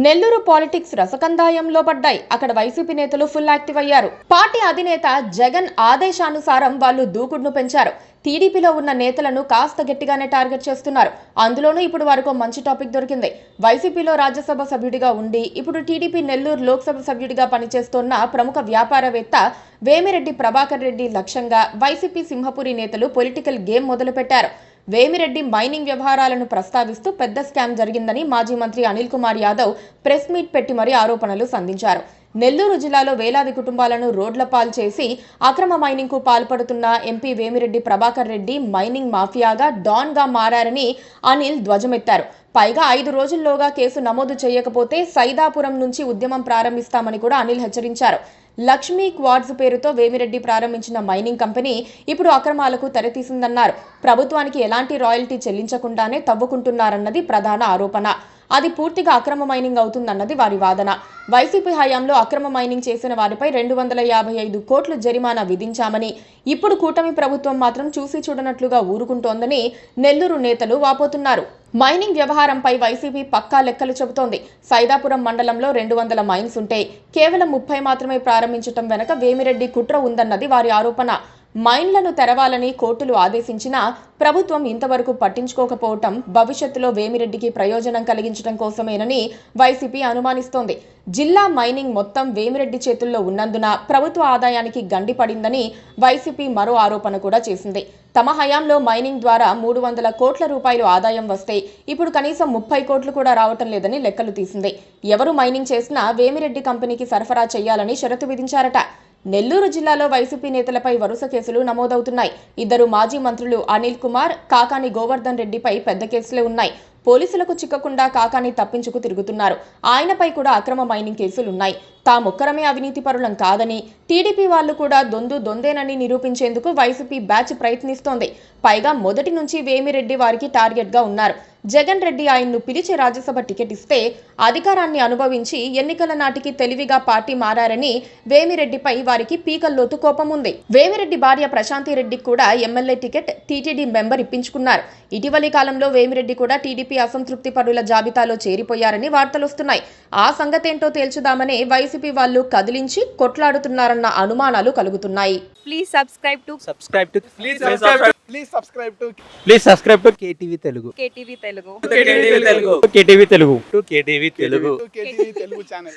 Nellore politics రసకందాయంలో పడ్డాయి. అక్కడ YCP నేతలు ఫుల్ యాక్టివ్ అయ్యారు. పార్టీ అధినేత జగన్ ఆదేశానుసారం వాళ్ళు దూకుడును పెంచారు. టీడీపీలో ఉన్న నేతలను కాస్త గట్టిగానే టార్గెట్ చేస్తున్నారు. అందులోనూ ఇప్పుడు వారికో మంచి టాపిక్ దొరికింది. వైసీపీలో రాజ్యసభ సభ్యుడిగా ఉండి ఇప్పుడు టీడీపీ నెల్లూరు లోక్సభ సభ్యుడిగా పనిచేస్తోన్న ప్రముఖ వ్యాపారవేత్త వేమిరెడ్డి ప్రభాకర్ రెడ్డి లక్ష్యంగా వైసీపీ సింహపురి నేతలు పొలిటికల్ గేమ్ మొదలుపెట్టారు. వేమిరెడ్డి మైనింగ్ వ్యవహారాలను ప్రస్తావిస్తూ పెద్ద స్కామ్ జరిగిందని మాజీ మంత్రి అనిల్ కుమార్ యాదవ్ ప్రెస్ మీట్ పెట్టి మరీ ఆరోపణలు సంధించారు. నెల్లూరు జిల్లాలో వేలాది కుటుంబాలను రోడ్ల పాలు చేసి అక్రమ మైనింగ్ కు పాల్పడుతున్న ఎంపీ వేమిరెడ్డి ప్రభాకర్ రెడ్డి మైనింగ్ మాఫియాగా డాన్ గా మారారని అనిల్ ధ్వజమెత్తారు. పైగా 5 రోజుల్లోగా కేసు నమోదు చేయకపోతే సైదాపురం నుంచి ఉద్యమం ప్రారంభిస్తామని కూడా అనిల్ హెచ్చరించారు. లక్ష్మీ క్వార్ట్జ్ పేరుతో వేమిరెడ్డి ప్రారంభించిన మైనింగ్ కంపెనీ ఇప్పుడు అక్రమాలకు తెరతీసిందన్నారు. ప్రభుత్వానికి ఎలాంటి రాయల్టీ చెల్లించకుండానే తవ్వుకుంటున్నారన్నది ప్రధాన ఆరోపణ. అది పూర్తిగా అక్రమ మైనింగ్ అవుతుందన్నది వారి వాదన. వైసీపీ హయాంలో అక్రమ మైనింగ్ చేసిన వారిపై 255 కోట్లు జరిమానా విధించామని, ఇప్పుడు కూటమి ప్రభుత్వం మాత్రం చూసి చూడనట్లుగా ఊరుకుంటోందని నెల్లూరు నేతలు వాపోతున్నారు. మైనింగ్ వ్యవహారంపై వైసీపీ పక్కా లెక్కలు చెబుతోంది. సైదాపురం మండలంలో 200 మైన్స్ ఉంటే కేవలం 30 మాత్రమే ప్రారంభించటం వెనక వేమిరెడ్డి కుట్ర ఉందన్నది వారి ఆరోపణ. మైన్లను తెరవాలని కోర్టులు ఆదేశించినా ప్రభుత్వం ఇంతవరకు పట్టించుకోకపోవటం భవిష్యత్తులో వేమిరెడ్డికి ప్రయోజనం కలిగించడం కోసమేనని వైసీపీ అనుమానిస్తోంది. జిల్లా మైనింగ్ మొత్తం వేమిరెడ్డి చేతుల్లో ఉన్నందున ప్రభుత్వ ఆదాయానికి గండి పడిందని వైసీపీ మరో ఆరోపణ కూడా చేసింది. తమ హయాంలో మైనింగ్ ద్వారా 300 కోట్ల రూపాయలు ఆదాయం వస్తే ఇప్పుడు కనీసం 30 కోట్లు కూడా రావటం లేదని లెక్కలు తీసింది. ఎవరు మైనింగ్ చేసినా వేమిరెడ్డి కంపెనీకి సరఫరా చేయాలని షరతు విధించారట. నెల్లూరు జిల్లాలో వైసీపీ నేతలపై వరుస కేసులు నమోదవుతున్నాయి. 2 మాజీ మంత్రులు అనిల్ కుమార్, కాకాని గోవర్ధన్ రెడ్డిపై పెద్ద కేసులే ఉన్నాయి. పోలీసులకు చిక్కకుండా కాకాని తప్పించుకు తిరుగుతున్నారు. ఆయనపై కూడా అక్రమ మైనింగ్ కేసులున్నాయి. తామొక్కరమే అవినీతి పరులం కాదని, టీడీపీ వాళ్లు కూడా దొందేనని నిరూపించేందుకు వైసీపీ బ్యాచ్ ప్రయత్నిస్తోంది. పైగా మొదటి నుంచి వేమిరెడ్డి వారికి టార్గెట్ గా ఉన్నారు. జగన్ రెడ్డి ఆయన్ను పిలిచి రాజ్యసభ టికెట్ ఇస్తే అధికారాన్ని అనుభవించి ఎన్నికల నాటికి తెలివిగా పార్టీ మారారని వేమిరెడ్డిపై వారికి పీకల్లోతు కోపం ఉంది. వేమిరెడ్డి భార్య ప్రశాంతి రెడ్డికి కూడా ఎమ్మెల్యే టికెట్ టీటీడీ మెంబర్ ఇప్పించుకున్నారు. ఇటీవలి కాలంలో వేమిరెడ్డి కూడా టీడీపీ అసంతృప్తి పరుల జాబితాలో చేరిపోయారని వార్తలొస్తున్నాయి. ఆ సంగతేంటో తేల్చుదామనే వైసీపీ వాళ్ళు కదిలించి కొట్లాడుతున్నారన్న అనుమానాలు కలుగుతున్నాయి. Please subscribe to KTV Telugu. KTV Telugu. KTV Telugu. KTV Telugu channel.